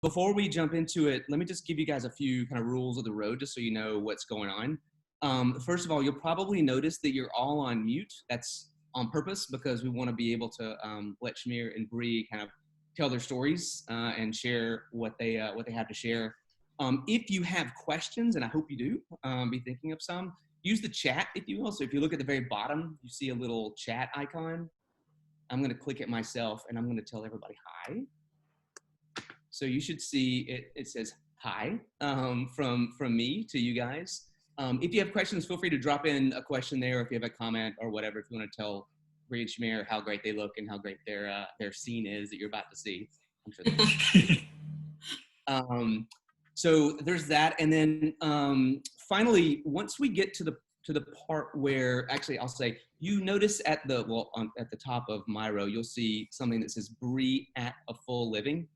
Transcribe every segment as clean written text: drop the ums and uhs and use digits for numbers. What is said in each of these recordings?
before we jump into it, let me just give you guys a few kind of rules of the road, just so you know what's going on. First of all, you'll probably notice that you're all on mute. That's on purpose because we want to be able to let Shamir and Bree kind of tell their stories and share what they have to share. If you have questions, and I hope you do, be thinking of some, use the chat if you will. So if you look at the very bottom, you see a little chat icon. I'm going to click it myself, and I'm going to tell everybody hi. So you should see it says hi from me to you guys. If you have questions, feel free to drop in a question there. If you have a comment or whatever, if you want to tell Bree and Shamir how great they look and how great their scene is that you're about to see. I'm sure so there's that. And then finally, once we get to the part where, actually I'll say, you notice at the top of my row, you'll see something that says Bree at a full living.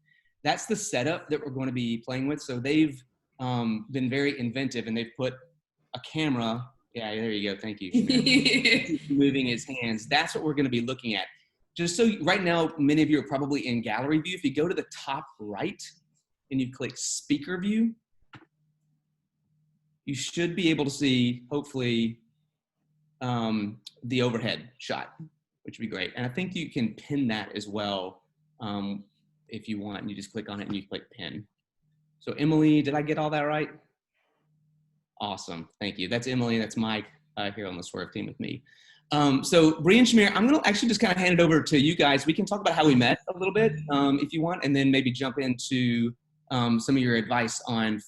That's the setup that we're going to be playing with. So they've been very inventive, and they've put a camera. Yeah, there you go. Thank you. Moving his hands. That's what we're going to be looking at. Just so right now, many of you are probably in gallery view. If you go to the top right and you click speaker view, you should be able to see, hopefully, the overhead shot, which would be great. And I think you can pin that as well if you want. And you just click on it and you click pin. So Emily, did I get all that right? Awesome. Thank you. That's Emily. That's Mike here on the Swerve team with me. So Bree and Shamir, I'm going to actually just kind of hand it over to you guys. We can talk about how we met a little bit if you want, and then maybe jump into some of your advice on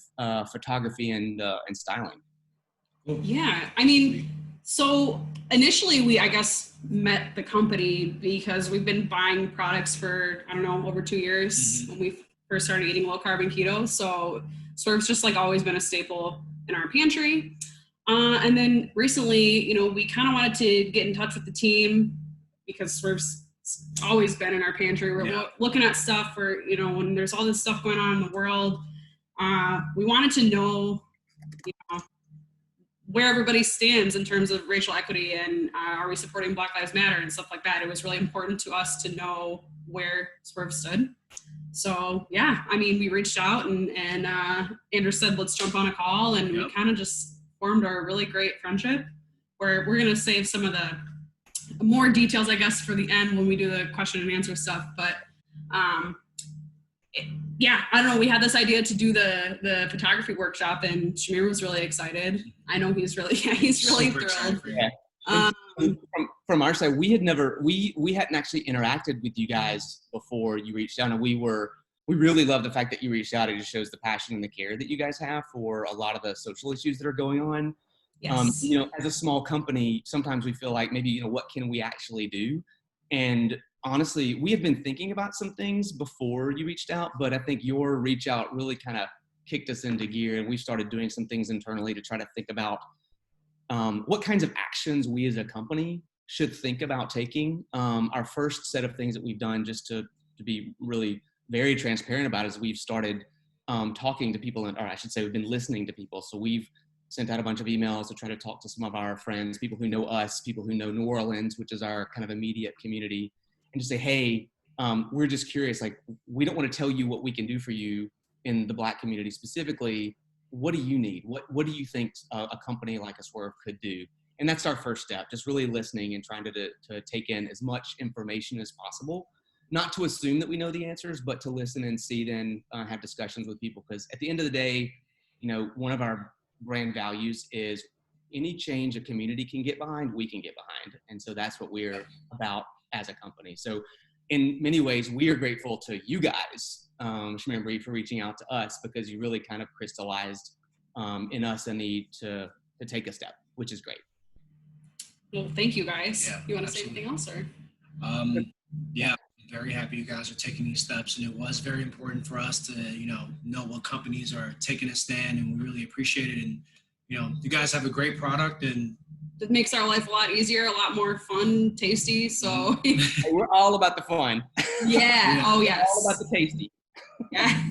photography and styling. Yeah, I mean, so initially we, I guess, met the company because we've been buying products for, I don't know, over 2 years when we first started eating low carb and keto. So Swerve's just like always been a staple in our pantry. And then recently, you know, we kind of wanted to get in touch with the team because Swerve's always been in our pantry. We're looking at stuff where, you know, when there's all this stuff going on in the world, we wanted to know, you know, where everybody stands in terms of racial equity and are we supporting Black Lives Matter and stuff like that. It was really important to us to know where Swerve stood. So yeah, I mean, we reached out and Andrew said, let's jump on a call, and we kind of just formed our really great friendship where we're going to save some of the more details, I guess, for the end when we do the question and answer stuff. But yeah, I don't know. We had this idea to do the photography workshop, and Shamir was really excited. I know he's really thrilled. Yeah. From our side, we hadn't actually interacted with you guys before you reached out, and we really love the fact that you reached out. It just shows the passion and the care that you guys have for a lot of the social issues that are going on. Yes. You know, as a small company, sometimes we feel like maybe, you know, what can we actually do? And honestly, we have been thinking about some things before you reached out, but I think your reach out really kind of kicked us into gear, and we started doing some things internally to try to think about what kinds of actions we as a company should think about taking. Our first set of things that we've done, just to be really very transparent about, is we've started talking to people, or I should say we've been listening to people. So we've sent out a bunch of emails to try to talk to some of our friends, people who know us, people who know New Orleans, which is our kind of immediate community, and just say, hey, we're just curious, like, we don't want to tell you what we can do for you in the Black community specifically. What do you need? What do you think a company like a Swerve could do? And that's our first step, just really listening and trying to take in as much information as possible, not to assume that we know the answers, but to listen and see, then have discussions with people. Because at the end of the day, you know, one of our brand values is any change a community can get behind, we can get behind. And so that's what we're about as a company. So in many ways, we are grateful to you guys, Shamir and Bree, for reaching out to us, because you really kind of crystallized in us a need to take a step, which is great. Well, thank you guys. Yeah, you want to say anything else, or? Yeah, I'm very happy you guys are taking these steps, and it was very important for us to, you know what companies are taking a stand, and we really appreciate it. And, you know, you guys have a great product, and it makes our life a lot easier, a lot more fun, tasty. So we're all about the fun. Yeah. Oh yes. All about the tasty. Yeah.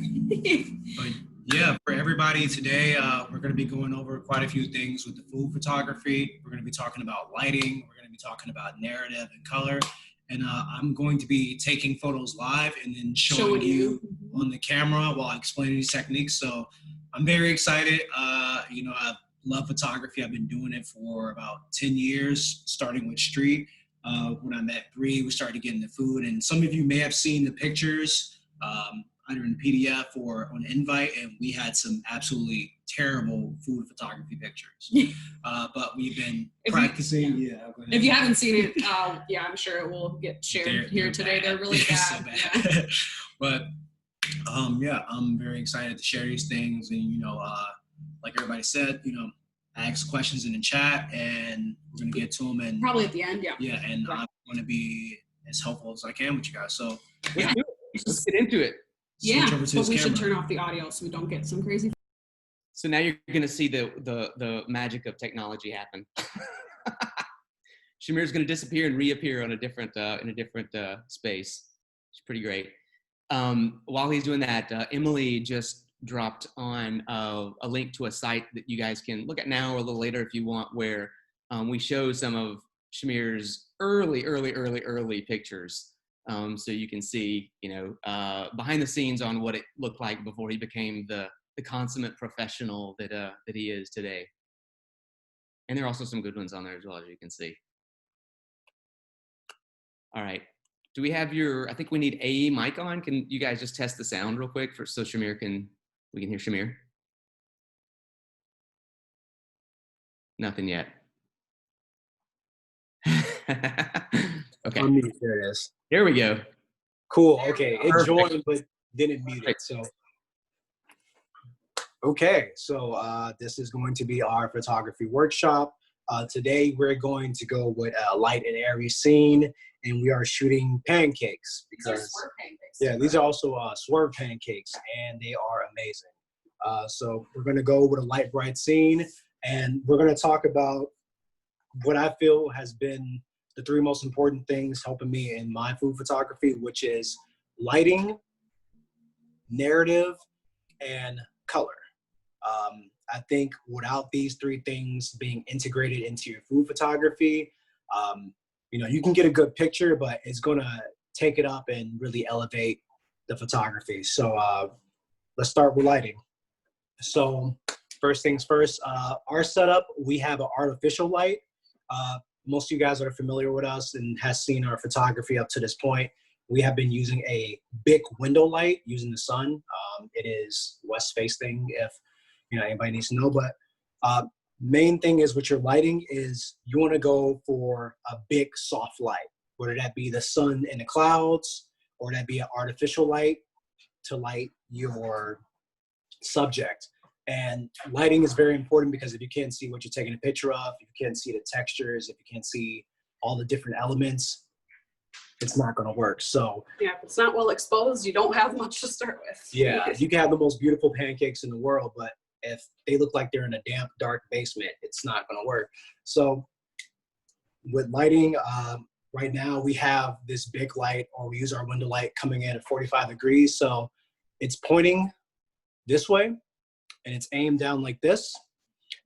But yeah, for everybody today, we're going to be going over quite a few things with the food photography. We're going to be talking about lighting. We're going to be talking about narrative and color. And I'm going to be taking photos live and then showing you on the camera while explaining these techniques. So I'm very excited. You know, I love photography. I've been doing it for about 10 years, starting with street. When I met Bree, we started getting the food. And some of you may have seen the pictures either in PDF or on Invite, and we had some absolutely terrible food photography pictures. But we've been practicing. If you haven't seen it, I'm sure it will get shared here today. They're really bad. So bad. Yeah. But I'm very excited to share these things. And, you know, like everybody said, you know, ask questions in the chat and we're going to get to them. And probably at the end, Yeah, and I'm going to be as helpful as I can with you guys. So, let's get into it. But we should turn off the audio so we don't get some crazy. So now you're going to see the magic of technology happen. Shamir's going to disappear and reappear on a different in a different space. It's pretty great. While he's doing that, Emily just dropped on a link to a site that you guys can look at now or a little later if you want, where we show some of Shamir's early pictures. So you can see, you know, behind the scenes on what it looked like before he became the consummate professional that he is today. And there are also some good ones on there as well, as you can see. All right. Do we have I think we need AE mic on. Can you guys just test the sound real quick so we can hear Shamir? Nothing yet. Okay. There it is. Here we go. Cool. Okay. It Perfect. joined, but didn't mute it. So, okay. So this is going to be our photography workshop. Today we're going to go with a light and airy scene, and we are shooting pancakes because These are Swerve pancakes. Yeah, these are also Swerve pancakes, and they are amazing. So we're going to go with a light, bright scene, and we're going to talk about what I feel has been the three most important things helping me in my food photography, which is lighting, narrative, and color. I think without these three things being integrated into your food photography, you know, you can get a good picture, but it's gonna take it up and really elevate the photography. So let's start with lighting. So first things first, our setup, we have an artificial light. Most of you guys are familiar with us and has seen our photography up to this point. We have been using a big window light using the sun. It is west facing, if you know anybody needs to know. But main thing is with your lighting is you want to go for a big soft light, whether that be the sun and the clouds, or that be an artificial light to light your subject. And lighting is very important because if you can't see what you're taking a picture of, if you can't see the textures, if you can't see all the different elements, it's not going to work. So yeah, if it's not well exposed, you don't have much to start with. Yeah, you can have the most beautiful pancakes in the world, but if they look like they're in a damp, dark basement, it's not going to work. So with lighting, right now we have this big light, or we use our window light coming in at 45 degrees. So it's pointing this way, and it's aimed down like this.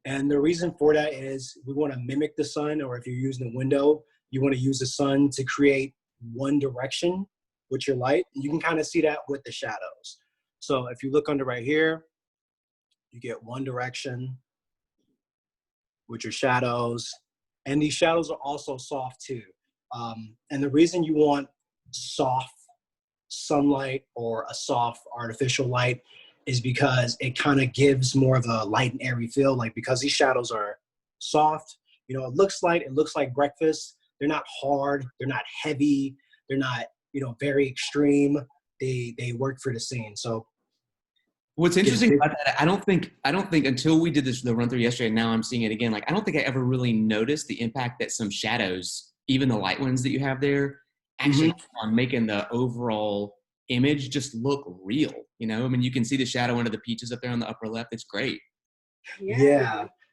And the reason for that is we want to mimic the sun, or if you're using a window, you want to use the sun to create one direction with your light. You can kind of see that with the shadows. So if you look under right here, you get one direction with your shadows. And these shadows are also soft too. And the reason you want soft sunlight or a soft artificial light is because it kind of gives more of a light and airy feel. Like, because these shadows are soft, you know, it looks like breakfast. They're not hard, they're not heavy, they're not, you know, very extreme. They work for the scene. So what's interesting about that, I don't think until we did the run through yesterday, and now I'm seeing it again, like I don't think I ever really noticed the impact that some shadows, even the light ones that you have there, actually on making the overall image just look real. You know, I mean, you can see the shadow under the peaches up there on the upper left. It's great.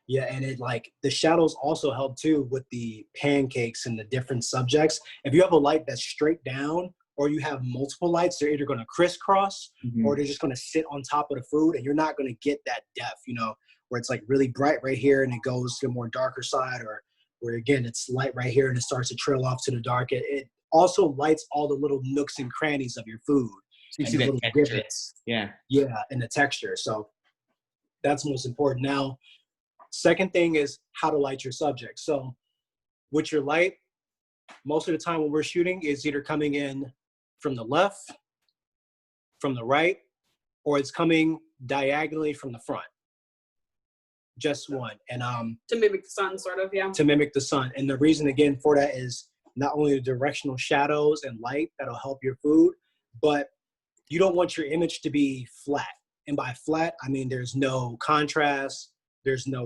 Yeah, and it, like, the shadows also help too with the pancakes and the different subjects. If you have a light that's straight down, or you have multiple lights, they're either going to crisscross or they're just going to sit on top of the food, and you're not going to get that depth, you know, where it's like really bright right here and it goes to a more darker side, or where again it's light right here and it starts to trail off to the dark. also lights all the little nooks and crannies of your food. So you and see the that little texture. divots. Yeah. Yeah, and the texture. So that's most important. Now, second thing is how to light your subject. So with your light, most of the time when we're shooting is either coming in from the left, from the right, or it's coming diagonally from the front. Just one. And To mimic the sun, sort of, yeah. to mimic the sun. And the reason again for that is not only the directional shadows and light that'll help your food, but you don't want your image to be flat. And by flat, I mean there's no contrast, there's no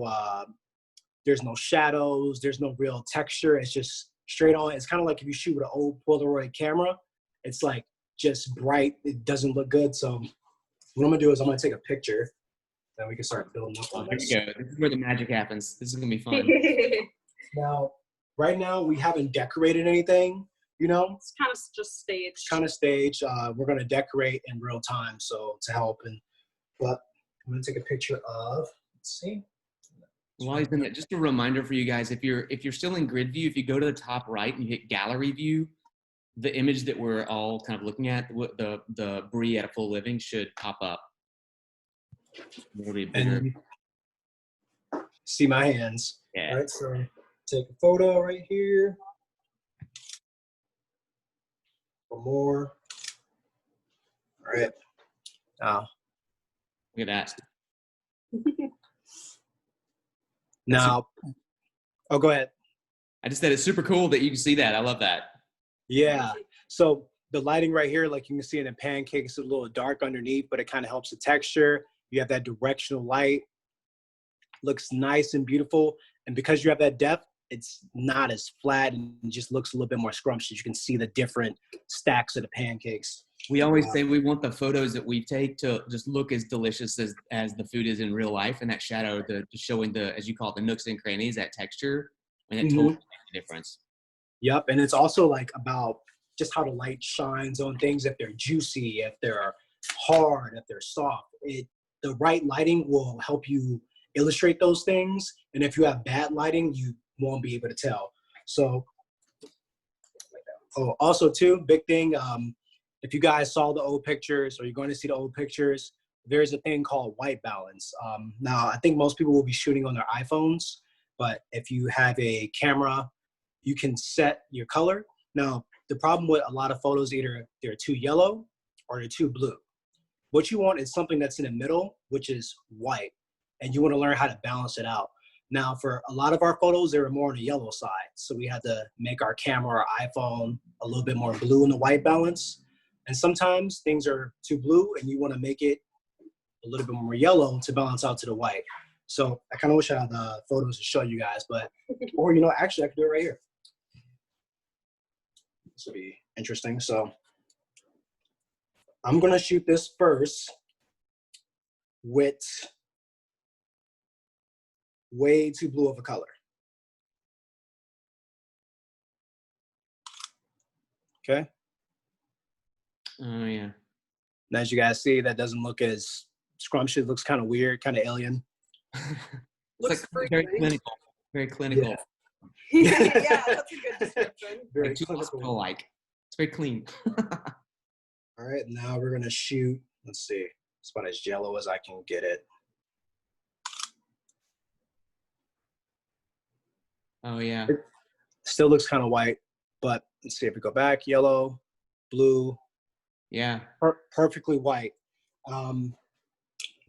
shadows, there's no real texture. It's just straight on. It's kind of like if you shoot with an old Polaroid camera, it's like just bright. It doesn't look good. So what I'm gonna do is I'm gonna take a picture, then we can start building up on There this. you go. This is where the magic happens. This is gonna be fun. Now, right now we haven't decorated anything, you know. It's kind of just staged. Kind of stage. We're gonna decorate in real time, so to help. But I'm gonna take a picture of. Let's see. While he's in it, just a reminder for you guys: if you're still in grid view, if you go to the top right and you hit gallery view, the image that we're all kind of looking at, the Brie at a full living, should pop up. It'll be bigger. And see my hands. Yeah. All right, so take a photo right here. One more. All right. Now, Look at that. now, oh, go ahead. I just said it's super cool that you can see that. I love that. Yeah. So the lighting right here, like you can see in the pancake, it's a little dark underneath, but it kind of helps the texture. You have that directional light. Looks nice and beautiful. And because you have that depth, it's not as flat and just looks a little bit more scrumptious. You can see the different stacks of the pancakes. We always say we want the photos that we take to just look as delicious as the food is in real life, and that shadow, showing the, as you call it, the nooks and crannies, that texture, and that totally makes a difference. Yep, and it's also like about just how the light shines on things. If they're juicy, if they're hard, if they're soft, the right lighting will help you illustrate those things. And if you have bad lighting, you won't be able to tell. So, oh, also too, big thing. If you guys saw the old pictures or you're going to see the old pictures, there's a thing called white balance. Now, I think most people will be shooting on their iPhones, but if you have a camera, you can set your color. Now, the problem with a lot of photos, either they're too yellow or they're too blue. What you want is something that's in the middle, which is white, and you want to learn how to balance it out. Now, for a lot of our photos, they were more on the yellow side, so we had to make our camera or iPhone a little bit more blue in the white balance. And sometimes things are too blue, and you want to make it a little bit more yellow to balance out to the white. So I kind of wish I had the photos to show you guys, but, or, you know, actually I could do it right here. This will be interesting. So I'm going to shoot this first with way too blue of a color. Okay. Oh yeah. And as you guys see, that doesn't look as scrumptious. It looks kind of weird, kind of alien. It's like very clinical. Very clinical. Yeah. Yeah, that's a good description. Very Like too clinical. hospital-like. It's very clean. All right, now we're gonna shoot. Let's see. It's about as yellow as I can get it. Oh yeah. Still looks kind of white, but let's see if we go back. Yellow, blue, Yeah. perfectly white.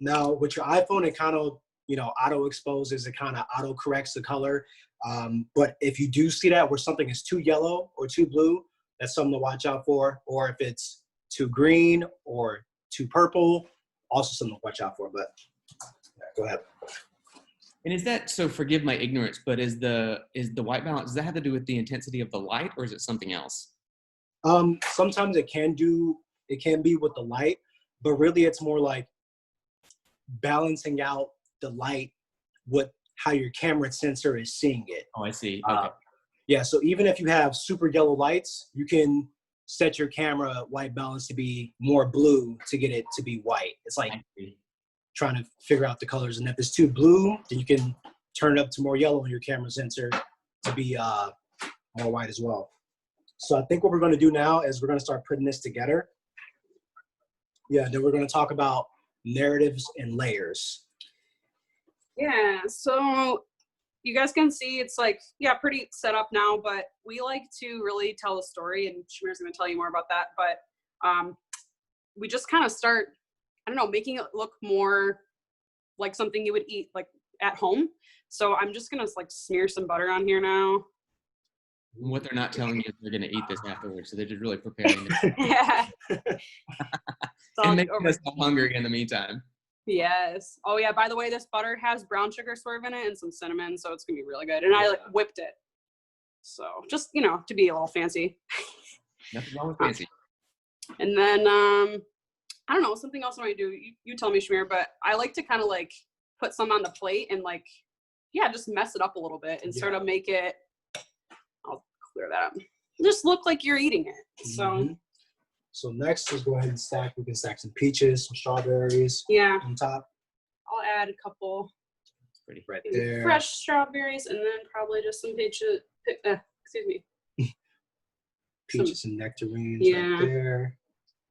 Now with your iPhone, it kind of, you know, auto exposes, it kind of auto corrects the color. But if you do see that where something is too yellow or too blue, that's something to watch out for. Or if it's too green or too purple, also something to watch out for. But yeah, go ahead. And is that, so forgive my ignorance, but is the white balance, does that have to do with the intensity of the light, or is it something else? Sometimes it can be with the light, but really it's more like balancing out the light with how your camera sensor is seeing it. Oh, I see. Okay. Yeah, so even if you have super yellow lights, you can set your camera white balance to be more blue to get it to be white. It's like trying to figure out the colors. And if it's too blue, then you can turn it up to more yellow on your camera sensor to be more white as well. So I think what we're going to do now is we're going to start putting this together. Yeah, then we're going to talk about narratives and layers. Yeah, so you guys can see it's like, yeah, pretty set up now, but we like to really tell a story, and Shamir's going to tell you more about that. But we just kind of start, I don't know, making it look more like something you would eat like at home. So I'm just going to like smear some butter on here now. What they're not telling you is they're going to eat this afterwards, so they're just really preparing it. Yeah. And making us all hungry in the meantime. Yes. Oh yeah, by the way, this butter has brown sugar Swerve in it and some cinnamon, so it's gonna be really good. And I like whipped it. So just, you know, to be a little fancy. Nothing wrong with fancy. And then I don't know, something else I might do. You tell me, Shamir, but I like to kind of like put some on the plate and like, yeah, just mess it up a little bit and sort of make it, I'll clear that up. Just look like you're eating it. So So next is go ahead and stack. We can stack some peaches, some strawberries on top. I'll add a couple Pretty right there. fresh strawberries and then probably just some peaches, excuse me. Peaches and nectarines right there.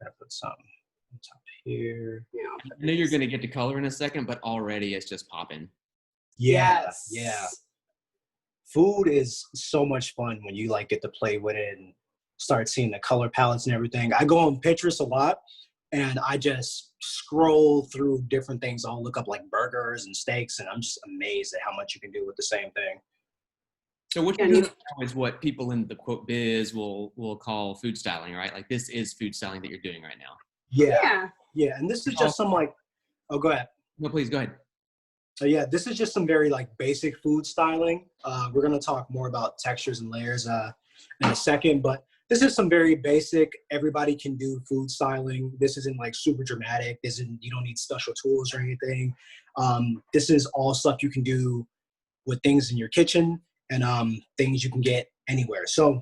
Gotta put some on top here. Yeah. I know you're going to get to color in a second, but already it's just popping. Yeah, Yes. yeah. Food is so much fun when you like get to play with it and start seeing the color palettes and everything. I go on Pinterest a lot and I just scroll through different things. I'll look up like burgers and steaks and I'm just amazed at how much you can do with the same thing. So what you're doing now is what people in the quote biz will call food styling, right? Like this is food styling that you're doing right now. Yeah. And this is just some like, oh, go ahead. No, please go ahead. So yeah, this is just some very like basic food styling. We're going to talk more about textures and layers in a second, but this is some very basic, everybody can do food styling. This isn't like super dramatic. You don't need special tools or anything. This is all stuff you can do with things in your kitchen and things you can get anywhere. So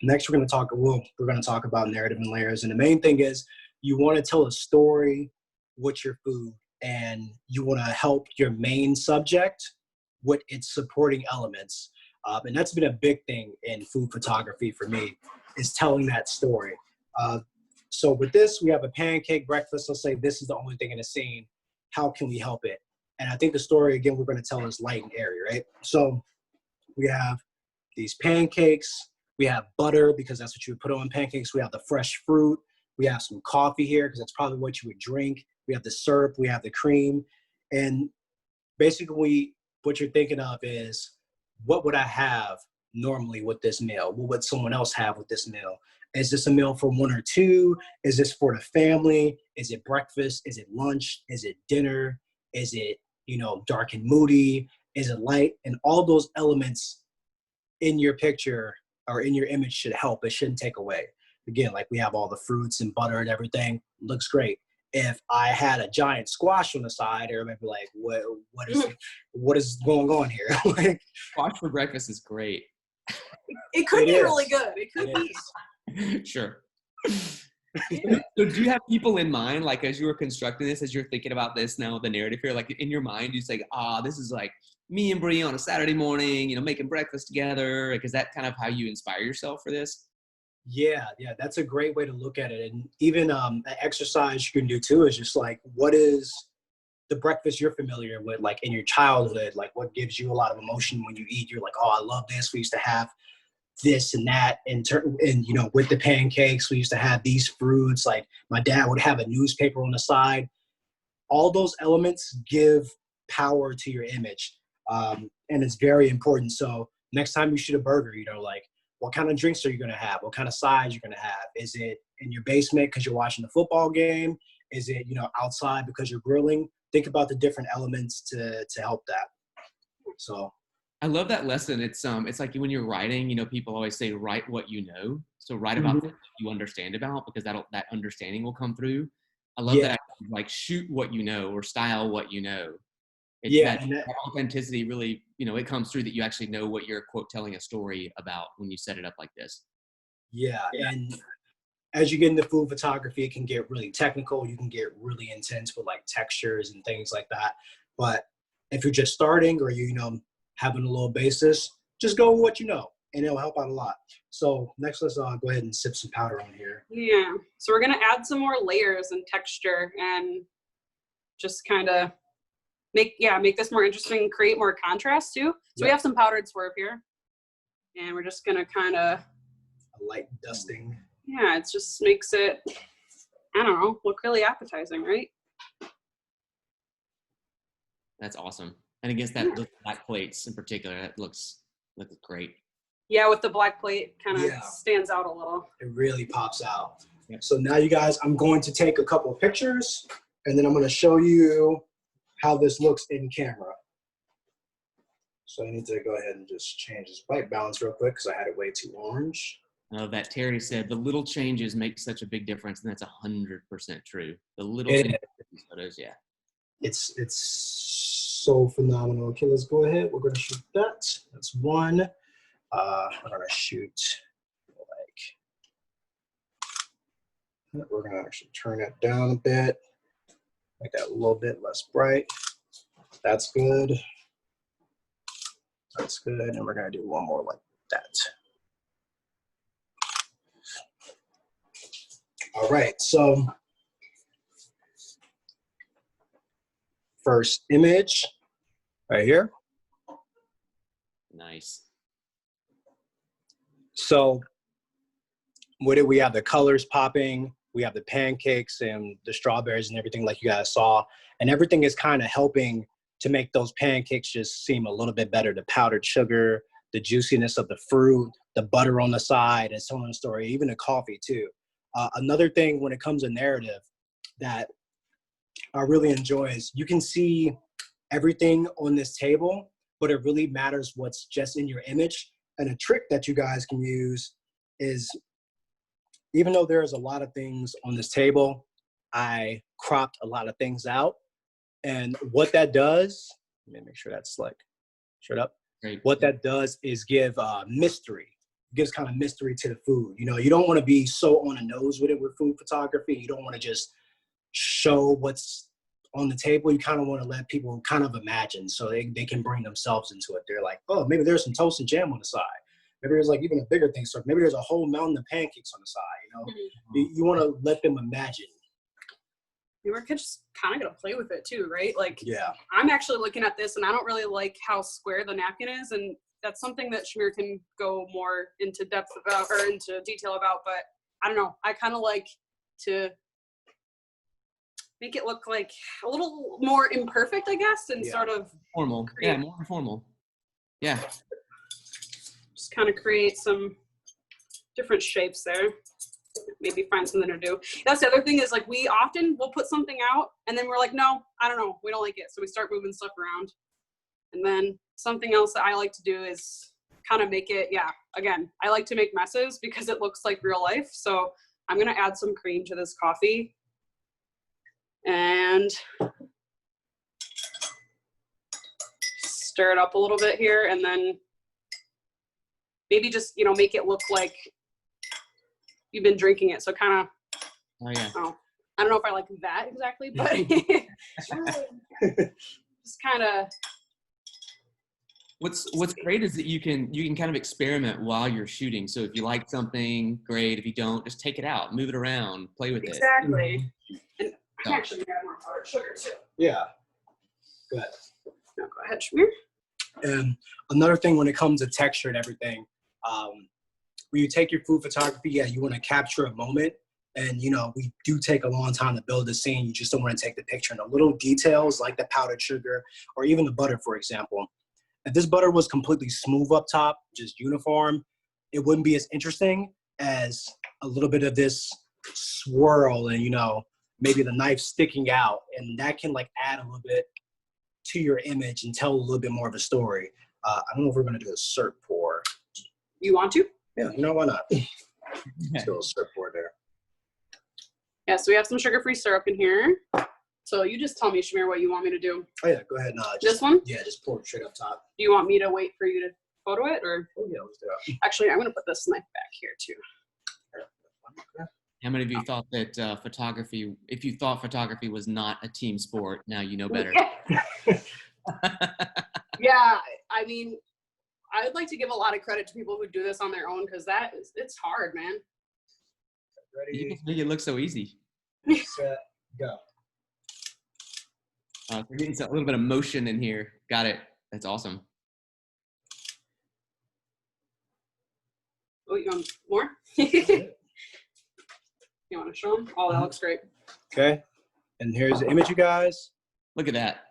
next we're going to talk about narrative and layers. And the main thing is you want to tell a story with your food and you want to help your main subject with its supporting elements. And that's been a big thing in food photography for me, is telling that story. So with this, we have a pancake breakfast. Let's say this is the only thing in the scene. How can we help it? And I think the story, again, we're going to tell is light and airy, right? So we have these pancakes. We have butter, because that's what you would put on pancakes. We have the fresh fruit. We have some coffee here, because that's probably what you would drink. We have the syrup. We have the cream. And basically what you're thinking of is, what would I have normally with this meal? What would someone else have with this meal? Is this a meal for one or two? Is this for the family? Is it breakfast? Is it lunch? Is it dinner? Is it, dark and moody? Is it light? And all those elements in your picture or in your image should help. It shouldn't take away. Again, like we have all the fruits and butter and everything. Looks great. If I had a giant squash on the side, everybody would be like, what is going on here? Like, Squash for breakfast is great. It could be really good. It could be. Sure. So do you have people in mind, like as you were constructing this, as you're thinking about this now, the narrative here, like in your mind, you say, this is like me and Bree on a Saturday morning, making breakfast together. Like, is that kind of how you inspire yourself for this? Yeah, that's a great way to look at it. And even an exercise you can do too is just like, what is the breakfast you're familiar with, like in your childhood? Like what gives you a lot of emotion when you eat? You're like, I love this. We used to have this and that, and with the pancakes, we used to have these fruits. Like my dad would have a newspaper on the side. All those elements give power to your image, and it's very important. So next time you shoot a burger, like, what kind of drinks are you going to have? What kind of size you're going to have? Is it in your basement because you're watching the football game? Is it, outside because you're grilling? Think about the different elements to help that. So I love that lesson. It's like when you're writing, people always say, write what you know. So write about things you understand about, because that understanding will come through. I love that. Like shoot what you know, or style what you know. That authenticity really, it comes through that you actually know what you're, quote, telling a story about when you set it up like this. Yeah. And as you get into food photography, it can get really technical. You can get really intense with like textures and things like that. But if you're just starting, or having a little basis, just go with what you know. and it'll help out a lot. So next, let's go ahead and sip some powder on here. Yeah. So we're gonna add some more layers and texture and just kind of make this more interesting, create more contrast too. So we have some powdered Swerve here, and we're just gonna kind of a light dusting. Yeah, it just makes it, I don't know, look really appetizing, right? That's awesome. And against that those black plates in particular, that looks great. Yeah, with the black plate, kind of Yeah. stands out a little. It really pops out. Yep. So now you guys, I'm going to take a couple of pictures, and then I'm going to show you how this looks in camera. So I need to go ahead and just change this white balance real quick because I had it way too orange. I know that Terry said the little changes make such a big difference, and that's 100% true. The little It changes in these photos, yeah. It's so phenomenal. Okay, let's go ahead. We're going to shoot that. That's one. We're going to shoot we're going to actually turn it down a bit, make that a little bit less bright. That's good. That's good. And we're going to do one more like that. All right, so first image right here. Nice. So what do we have? The colors popping, we have the pancakes and the strawberries and everything like you guys saw, and everything is kind of helping to make those pancakes just seem a little bit better. The powdered sugar, the juiciness of the fruit, the butter on the side, and so on and so forth, even the coffee too. Another thing when it comes to narrative that I really enjoy is you can see everything on this table, but it really matters what's just in your image. And a trick that you guys can use is, even though there's a lot of things on this table, I cropped a lot of things out. And what that does, let me make sure that's like straight up. Great. What that does is give mystery. It gives kind of mystery to the food. You know, you don't want to be so on the nose with it with food photography. You don't want to just show what's on the table. You kind of want to let people kind of imagine so they can bring themselves into it. They're like, oh, maybe there's some toast and jam on the side. Maybe there's like even a bigger thing. So maybe there's a whole mountain of pancakes on the side, you know? You want to let them imagine. You were just kind of going to play with it too, right? Like, Yeah. I'm actually looking at this and I don't really like how square the napkin is. And that's something that Shamir can go more into depth about or into detail about. But I don't know. I kind of like to make it look like a little more imperfect, I guess, and sort of formal. Yeah, more informal. Yeah. Just kind of create some different shapes there. Maybe find something to do. That's the other thing is like we often will put something out and then we're like, no, I don't know. We don't like it. So we start moving stuff around. And then something else that I like to do is kind of make it, again, I like to make messes because it looks like real life. So I'm going to add some cream to this coffee. And stir it up a little bit here and then maybe just, make it look like you've been drinking it. So kind of, I don't know if I like that exactly, but just kind of. What's great is that you can kind of experiment while you're shooting. So if you like something, great. If you don't, just take it out, move it around, play with it. Exactly. And I can actually add more powdered sugar too. Yeah. Go ahead. No, go ahead, Shamir. And another thing when it comes to texture and everything, when you take your food photography, you want to capture a moment. And, we do take a long time to build the scene. You just don't want to take the picture. And the little details like the powdered sugar or even the butter, for example. If this butter was completely smooth up top, just uniform, it wouldn't be as interesting as a little bit of this swirl and, maybe the knife sticking out. And that can add a little bit to your image and tell a little bit more of a story. I don't know if we're going to do a syrup pour. You want to? Yeah, why not? Let's do a syrup pour there. Yeah, so we have some sugar-free syrup in here. So you just tell me, Shamir, what you want me to do. Oh, yeah, go ahead. This one? Yeah, just pour it straight up top. Do you want me to wait for you to photo it? Or? Oh, yeah, let's do it. Actually, I'm going to put this knife back here, too. How many of you thought that if you thought photography was not a team sport, now you know better? Yeah, I mean, I would like to give a lot of credit to people who do this on their own because it's hard, man. You Ready, just make it look so easy. set, go. We're getting a little bit of motion in here. Got it. That's awesome. Oh, you want more? You want to show them? Oh, that looks great. Okay. And here's the image, you guys. Look at that.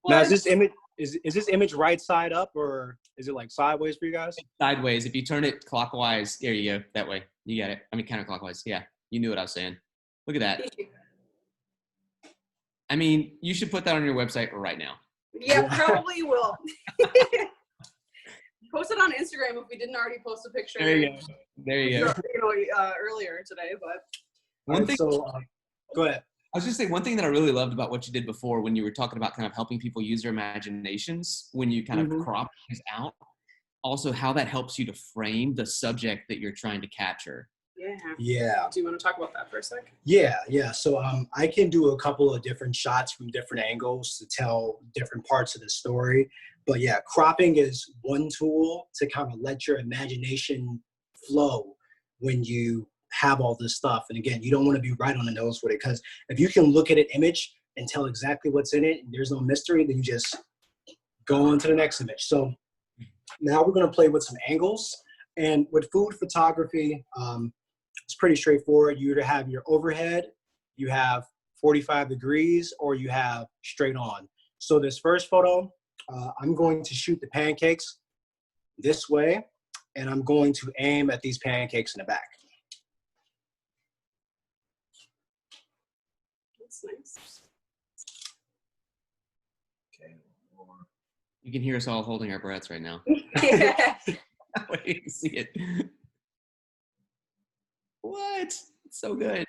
Now, is this image right side up or is it like sideways for you guys? Sideways. If you turn it clockwise, there you go. That way. You got it. I mean, counterclockwise. Yeah. You knew what I was saying. Look at that. I mean, you should put that on your website right now. Yeah, probably will. Post it on Instagram if we didn't already post a picture. There you go. There you go. Earlier today, but One thing. So, go ahead. I was just saying one thing that I really loved about what you did before when you were talking about kind of helping people use their imaginations when you kind of crop things out. Also, how that helps you to frame the subject that you're trying to capture. Yeah. Do you want to talk about that for a sec? Yeah. So I can do a couple of different shots from different angles to tell different parts of the story. But yeah, cropping is one tool to kind of let your imagination flow when you have all this stuff. And again, you don't want to be right on the nose with it because if you can look at an image and tell exactly what's in it and there's no mystery, then you just go on to the next image. So now we're going to play with some angles. And with food photography, it's pretty straightforward. You either have your overhead, you have 45 degrees, or you have straight on. So this first photo, I'm going to shoot the pancakes this way, and I'm going to aim at these pancakes in the back. That's nice. Okay. You can hear us all holding our breaths right now. Wait to see it. What? It's so good.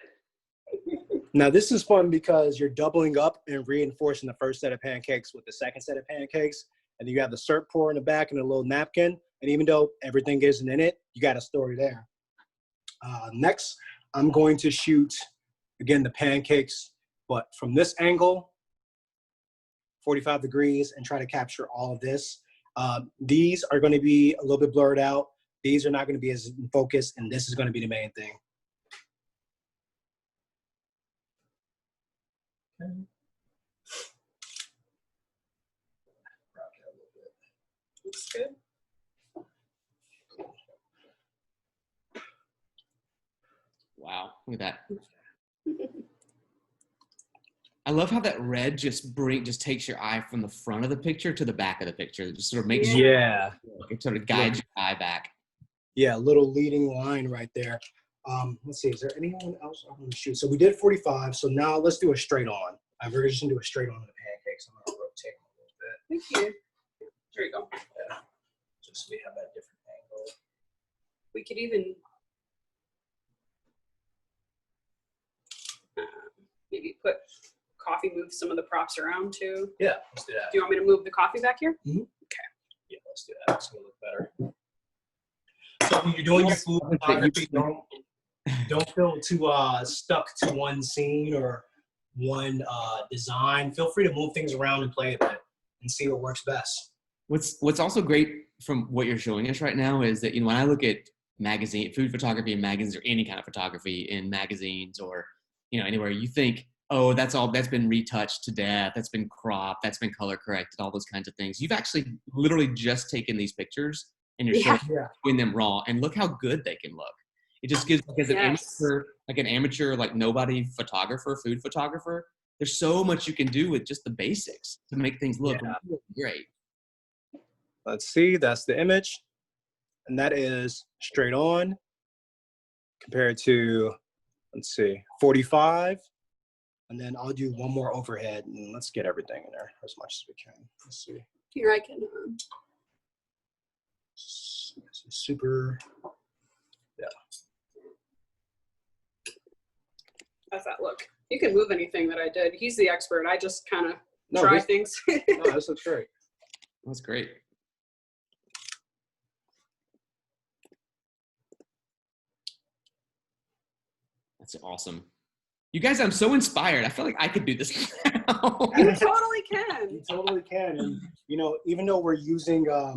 Now this is fun because you're doubling up and reinforcing the first set of pancakes with the second set of pancakes. And then you have the syrup pour in the back and a little napkin. And even though everything isn't in it, you got a story there. Next, I'm going to shoot, again, the pancakes, but from this angle, 45 degrees, and try to capture all of this. These are going to be a little bit blurred out. These are not going to be as in focus, and this is going to be the main thing. Okay. Looks good. Wow, look at that. I love how that red just takes your eye from the front of the picture to the back of the picture. It just sort of makes it sort of guides your eye back. Yeah, little leading line right there. Let's see, is there anyone else I want to shoot? So we did 45, so now let's do a straight on. We're just gonna do a straight on to the pancakes. I'm gonna rotate them a little bit. Thank you. There you go. Yeah, just so we have that different angle. We could even maybe move some of the props around too. Yeah, let's do that. Do you want me to move the coffee back here? Mm-hmm. Okay. Yeah, let's do that. It's gonna look better. So when you're doing your food photography, don't feel too stuck to one scene or one design. Feel free to move things around and play with it and see what works best. What's also great from what you're showing us right now is that, when I look at food photography in magazines or any kind of photography in magazines or, anywhere, you think, oh, that's been retouched to death. That's been cropped. That's been color corrected, all those kinds of things. You've actually literally just taken these pictures and you're showing them raw, and look how good they can look. It just gives, because an amateur, like nobody photographer, food photographer, there's so much you can do with just the basics to make things look really great. Let's see, that's the image. And that is straight on compared to, let's see, 45. And then I'll do one more overhead and let's get everything in there as much as we can. Let's see. Here I can. Super. Yeah. How's that look? You can move anything that I did. He's the expert. I just kind of try things. No, this looks great. That's great. That's awesome. You guys, I'm so inspired. I feel like I could do this now. You totally can. You totally can. And you know, even though we're using a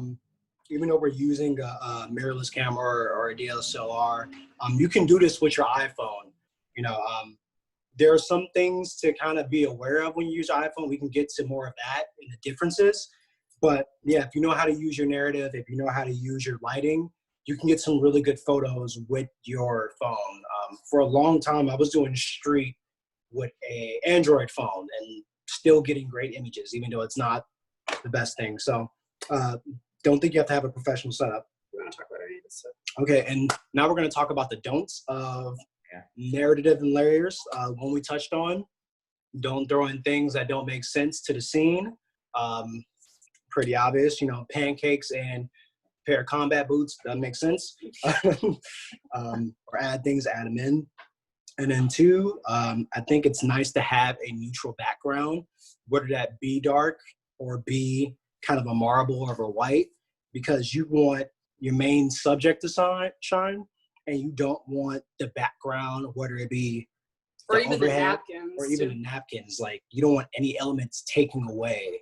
mirrorless camera or a DSLR, you can do this with your iPhone. You know, there are some things to kind of be aware of when you use your iPhone. We can get to more of that and the differences. But yeah, if you know how to use your narrative, if you know how to use your lighting, you can get some really good photos with your phone. For a long time, I was doing street with a Android phone and still getting great images, even though it's not the best thing. So don't think you have to have a professional setup. We're going to talk about any of this stuff. Okay, and now we're going to talk about the don'ts of narrative and layers. When we touched on, don't throw in things that don't make sense to the scene. Pretty obvious, you know, pancakes and pair of combat boots, that makes sense. Or add things, add them in. And then two, I think it's nice to have a neutral background, whether that be dark or be kind of a marble or a white, because you want your main subject to shine, and you don't want the background, whether it be or even the overhead napkins. or even the napkins. Like, you don't want any elements taking away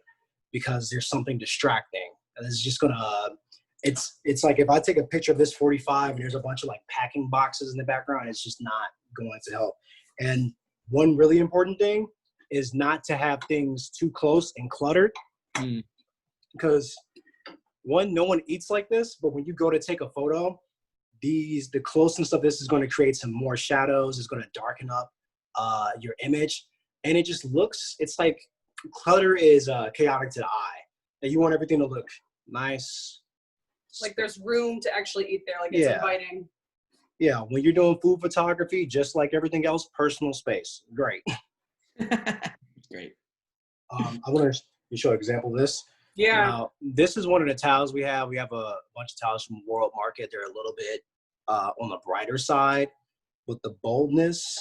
because there's something distracting. And it's just gonna, it's like if I take a picture of this 45 and there's a bunch of like packing boxes in the background, it's just not going to help. And one really important thing is not to have things too close and cluttered. Because one, no one eats like this, but when you go to take a photo, the closeness of this is going to create some more shadows. It's going to darken up your image, and it just looks, it's like clutter is chaotic to the eye, and you want everything to look nice. Like there's room to actually eat there, like it's inviting. Yeah, when you're doing food photography, just like everything else, personal space, great. Great. I want to show an example of this. Yeah. Now, this is one of the towels we have. We have a bunch of towels from World Market. They're a little bit on the brighter side with the boldness.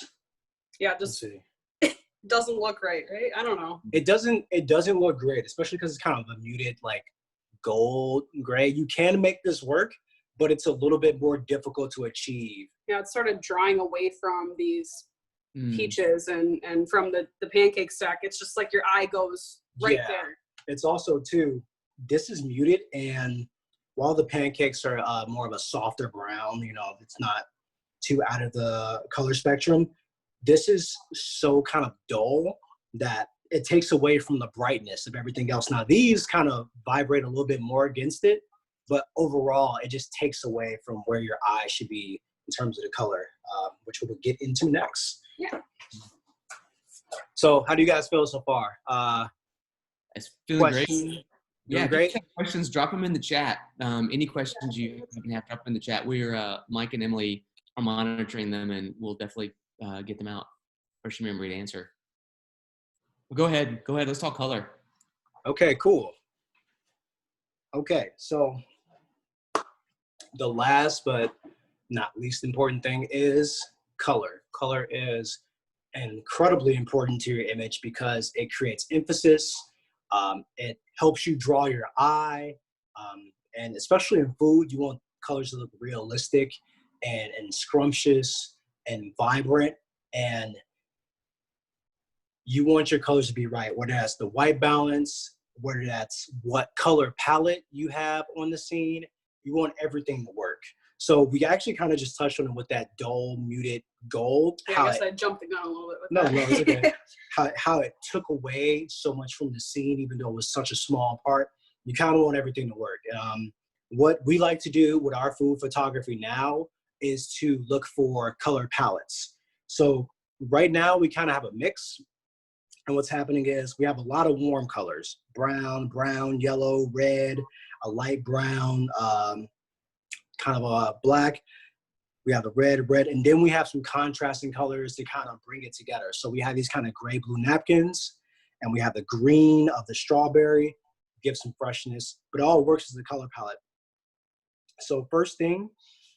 Yeah, just doesn't look right? I don't know. It doesn't look great, especially because it's kind of a muted like gold gray. You can make this work, but it's a little bit more difficult to achieve. Yeah, it's sort of drawing away from these peaches and from the pancake stack. It's just like your eye goes right there. It's also too, this is muted, and while the pancakes are more of a softer brown, you know, it's not too out of the color spectrum, this is so kind of dull that it takes away from the brightness of everything else. Now these kind of vibrate a little bit more against it, but overall it just takes away from where your eye should be in terms of the color, which we'll get into next. Yeah. So how do you guys feel so far? It's feeling great. Yeah, great. If you have questions, drop them in the chat. Any questions you have, drop them in the chat. We're Mike and Emily are monitoring them, and we'll definitely get them out first memory to answer. Well, go ahead. Let's talk color. Okay, cool. Okay, so the last but not least important thing is color. Color is incredibly important to your image because it creates emphasis. It helps you draw your eye, and especially in food, you want colors to look realistic and scrumptious and vibrant, and you want your colors to be right, whether that's the white balance, whether that's what color palette you have on the scene. You want everything to work. So we actually kind of just touched on it with that dull, muted gold. Yeah, I guess I jumped the gun a little bit with that. No, it's okay. How it took away so much from the scene, even though it was such a small part. You kind of want everything to work. What we like to do with our food photography now is to look for color palettes. So right now we kind of have a mix. And what's happening is we have a lot of warm colors: brown, yellow, red, a light brown, kind of a black. We have the red, and then we have some contrasting colors to kind of bring it together. So we have these kind of gray blue napkins, and we have the green of the strawberry, give some freshness, but it all works as a color palette. So first thing,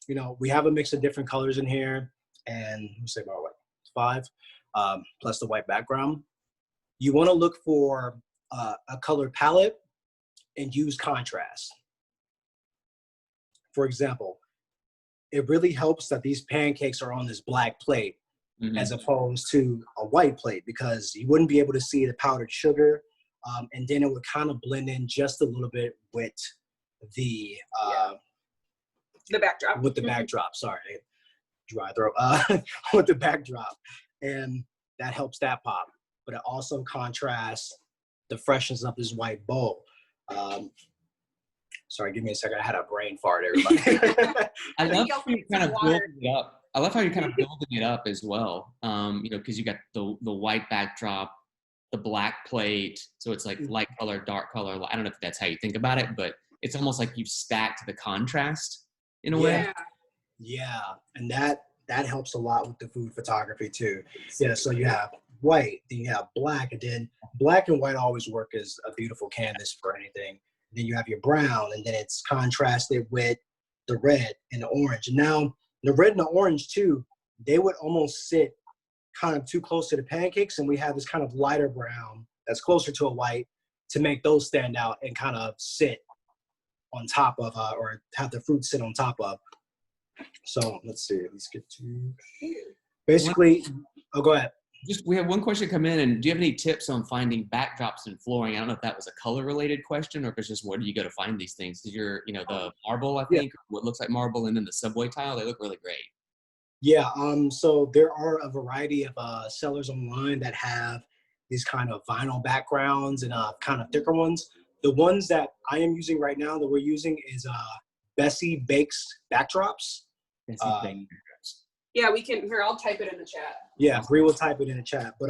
you know, we have a mix of different colors in here, and let me say about what, 5, plus the white background. You want to look for a color palette and use contrast. For example, it really helps that these pancakes are on this black plate. as opposed to a white plate, because you wouldn't be able to see the powdered sugar, and then it would kind of blend in just a little bit with the backdrop. With the backdrop, sorry, dry throat. With the backdrop, and that helps that pop. But it also contrasts the freshness of this white bowl. Sorry, give me a second. I had a brain fart, everybody. I love how you kind of building it up. I love how you're kind of building it up as well. You know, because you got the white backdrop, the black plate, so it's like light color, dark color. I don't know if that's how you think about it, but it's almost like you've stacked the contrast in a way. Yeah, and that helps a lot with the food photography too. Yeah, so you have white, then you have black, and then black and white always work as a beautiful canvas for anything. Then you have your brown, and then it's contrasted with the red and the orange. And now the red and the orange too, they would almost sit kind of too close to the pancakes, and we have this kind of lighter brown that's closer to a white to make those stand out and kind of sit on top of, or have the fruit sit on top of. So let's see, let's get to basically, oh, go ahead. We have one question come in, and do you have any tips on finding backdrops and flooring? I don't know if that was a color related question or if it's just where do you go to find these things? Because you're, you know, the marble, I think, what looks like marble, and then the subway tile, they look really great. Yeah, so there are a variety of sellers online that have these kind of vinyl backgrounds and kind of thicker ones. The ones that I am using right now that we're using is Bessie Bakes backdrops. Yeah, we can. Here, I'll type it in the chat. Yeah, Bree will type it in the chat. But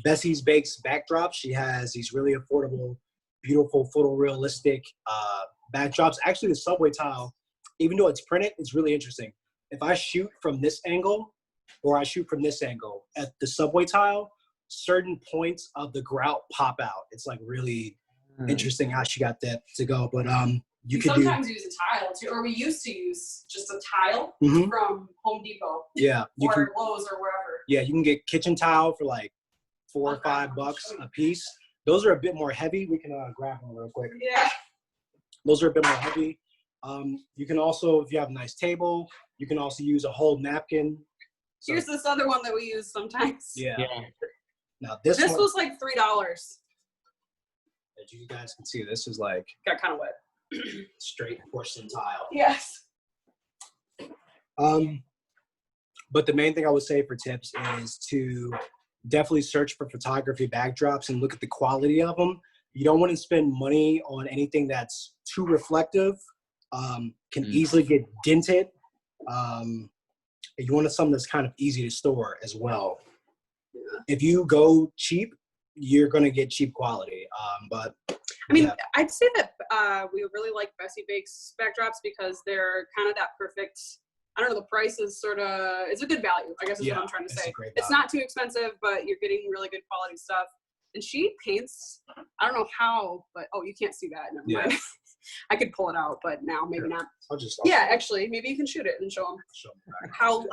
Bessie's Bakes backdrops, she has these really affordable, beautiful, photorealistic backdrops. Actually, the subway tile, even though it's printed, it's really interesting. If I shoot from this angle or I shoot from this angle at the subway tile, certain points of the grout pop out. It's like really interesting how she got that to go. But you could sometimes use a tile too, or we used to use just a tile from Home Depot. Yeah, or Lowe's or wherever. Yeah, you can get kitchen tile for like $4 or $5 a piece. Those are a bit more heavy. We can grab one real quick. Yeah. Those are a bit more heavy. You can also, if you have a nice table, you can also use a whole napkin. So, here's this other one that we use sometimes. Yeah. Now this was like $3. As you guys can see, this is like got kind of wet. Straight porcelain tile. Yes. But the main thing I would say for tips is to definitely search for photography backdrops and look at the quality of them. You don't want to spend money on anything that's too reflective, can easily get dented. You want something that's kind of easy to store as well. If you go cheap, you're going to get cheap quality. But I mean, I'd say that we really like Bessie Bakes backdrops because they're kind of that perfect. I don't know, the price is sort of, it's a good value, I guess is what I'm trying to say. It's not too expensive, but you're getting really good quality stuff. And she paints, I don't know how, but, oh, you can't see that. Never mind. I could pull it out, but now maybe not. Actually, maybe you can shoot it and show them how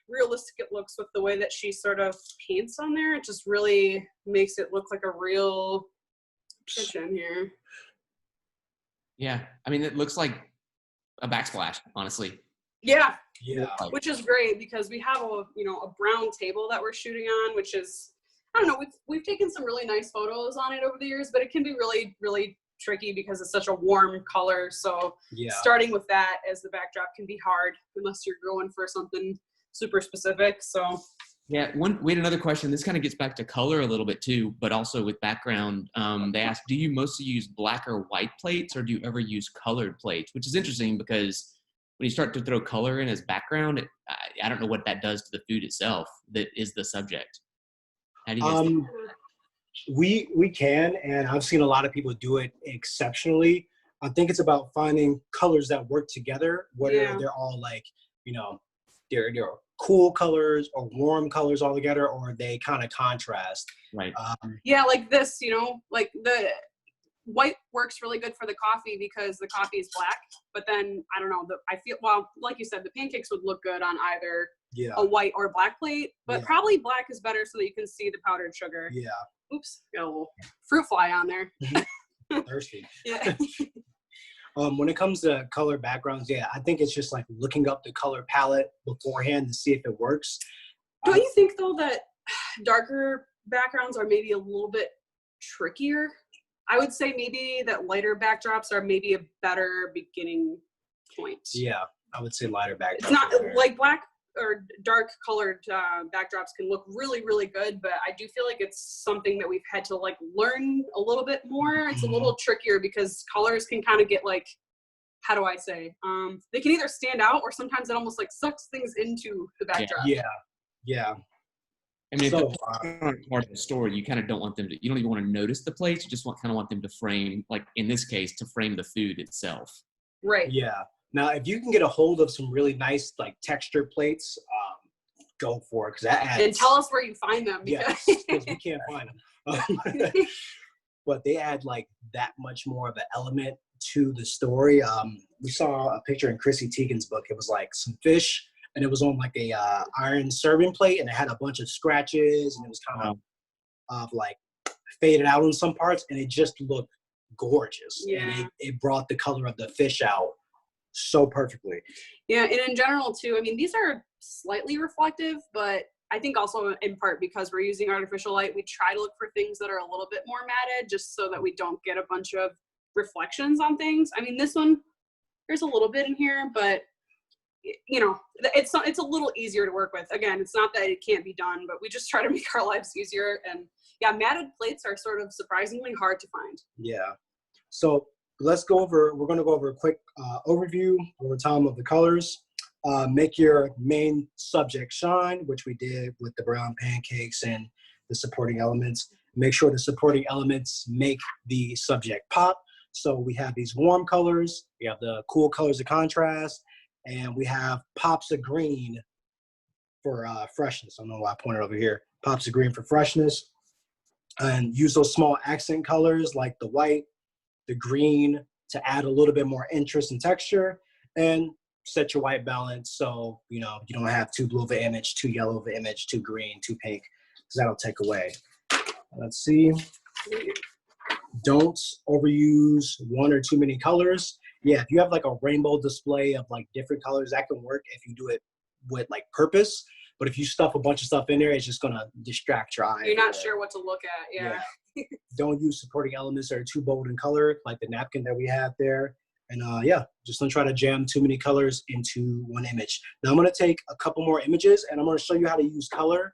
realistic it looks with the way that she sort of paints on there. It just really makes it look like a real kitchen here. Yeah, I mean, it looks like a backsplash, honestly. Yeah, which is great because we have a brown table that we're shooting on, which is, I don't know, we've taken some really nice photos on it over the years, but it can be really, really tricky because it's such a warm color. So starting with that as the backdrop can be hard unless you're going for something super specific. So yeah, we had another question. This kind of gets back to color a little bit too, but also with background. They asked, do you mostly use black or white plates, or do you ever use colored plates? Which is interesting because when you start to throw color in as background, I don't know what that does to the food itself that is the subject. How do you guys think about that? We can, and I've seen a lot of people do it exceptionally. I think it's about finding colors that work together, whether they're all like, they're cool colors or warm colors all together, or they kind of contrast. Right. Like this, like the white works really good for the coffee because the coffee is black, but then I don't know, I feel, well, like you said, the pancakes would look good on either a white or black plate, but probably black is better so that you can see the powdered sugar. Yeah. Oops, got a little fruit fly on there. Thirsty. Yeah. When it comes to color backgrounds, yeah, I think it's just like looking up the color palette beforehand to see if it works. Don't you think though that darker backgrounds are maybe a little bit trickier? I would say maybe that lighter backdrops are maybe a better beginning point. Yeah, I would say lighter backdrops. It's not like black or dark colored backdrops can look really, really good, but I do feel like it's something that we've had to like learn a little bit more. It's a little trickier because colors can kind of get like, how do I say? They can either stand out or sometimes it almost like sucks things into the backdrop. Yeah. I mean, So, if it's part of the story, you kind of don't want them to, you don't even want to notice the plates. You just kind of want them to frame, like in this case, to frame the food itself. Right. Yeah. Now, if you can get a hold of some really nice, like textured plates, go for it. Because that adds, and tell us where you find them. Because we can't find them. But they add like that much more of an element to the story. We saw a picture in Chrissy Teigen's book. It was like some fish, and it was on like a iron serving plate, and it had a bunch of scratches, and it was kind of like faded out on some parts, and it just looked gorgeous. Yeah. And it brought the color of the fish out so perfectly. Yeah, and in general too, I mean, these are slightly reflective, but I think also in part because we're using artificial light, we try to look for things that are a little bit more matted just so that we don't get a bunch of reflections on things. I mean, this one, there's a little bit in here, but you know, it's a little easier to work with. Again, it's not that it can't be done, but we just try to make our lives easier. And yeah, matted plates are sort of surprisingly hard to find. Yeah. So we're going to go over a quick overview over time of the colors. Make your main subject shine, which we did with the brown pancakes and the supporting elements. Make sure the supporting elements make the subject pop. So we have these warm colors, we have the cool colors of contrast, and we have pops of green for freshness. I don't know why I pointed over here. Pops of green for freshness. And use those small accent colors like the white, the green to add a little bit more interest and texture. And set your white balance so, you know, you don't have too blue of an image, too yellow of an image, too green, too pink, because that'll take away. Let's see. Don't overuse one or too many colors. Yeah, if you have like a rainbow display of like different colors, that can work if you do it with like purpose. But if you stuff a bunch of stuff in there, it's just gonna distract your eye. You're not sure what to look at. Yeah. Don't use supporting elements that are too bold in color, like the napkin that we have there. And yeah, just don't try to jam too many colors into one image. Now I'm gonna take a couple more images and I'm gonna show you how to use color.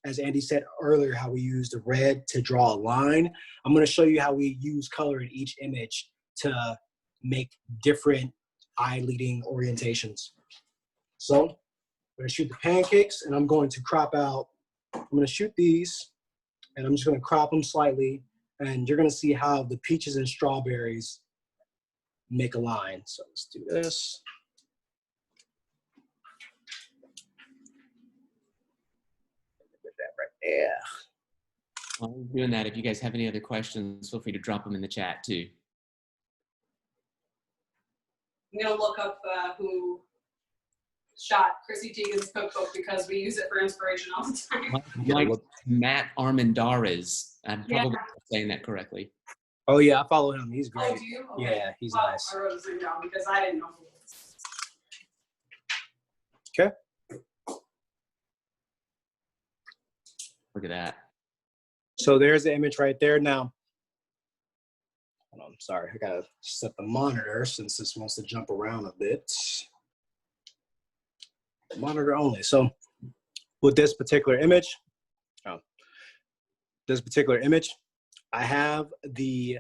As Andy said earlier, how we use the red to draw a line. I'm gonna show you how we use color in each image to make different eye-leading orientations. So I'm gonna shoot the pancakes and I'm going to crop out, I'm gonna shoot these and I'm just gonna crop them slightly and you're gonna see how the peaches and strawberries make a line. So let's do this. Put that right there. While we're doing that, if you guys have any other questions, feel free to drop them in the chat too. I'm gonna look up who shot Chrissy Teigen's cookbook because we use it for inspiration all the time. Like Matt Armendariz. I'm probably not saying that correctly. Oh yeah, I follow him. He's great. Oh, do you? Okay. Yeah, he's Well, nice. I wrote his name down because I didn't know who it was. Okay. Look at that. So there's the image right there. Now, I'm sorry, I gotta set the monitor since this wants to jump around a bit. Monitor only. So with this particular image, I have the